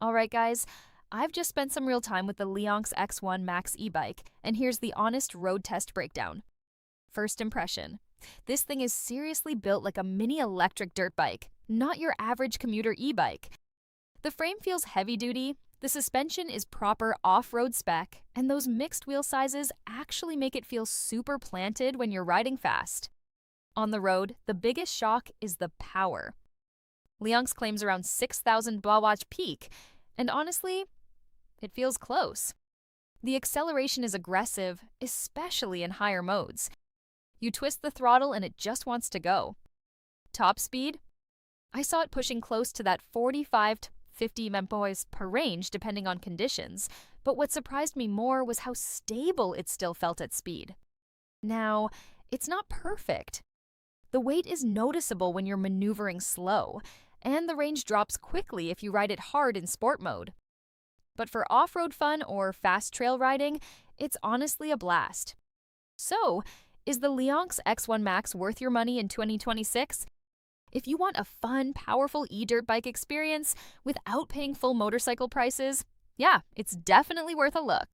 Alright guys, I've just spent some real time with the Leonx X1 Max e-bike, and here's the honest road test breakdown. First impression. This thing is seriously built like a mini electric dirt bike, not your average commuter e-bike. The frame feels heavy-duty, the suspension is proper off-road spec, and those mixed wheel sizes actually make it feel super planted when you're riding fast. On the road, the biggest shock is the power. Leonx claims around 6,000 watt peak, and honestly, it feels close. The acceleration is aggressive, especially in higher modes. You twist the throttle and it just wants to go. Top speed? I saw it pushing close to that 45 to 50 mph per range depending on conditions, but what surprised me more was how stable it still felt at speed. Now, it's not perfect. The weight is noticeable when you're maneuvering slow, and the range drops quickly if you ride it hard in sport mode. But for off-road fun or fast trail riding, it's honestly a blast. So, is the Leonx X1 Max worth your money in 2026? If you want a fun, powerful e-dirt bike experience without paying full motorcycle prices, yeah, it's definitely worth a look.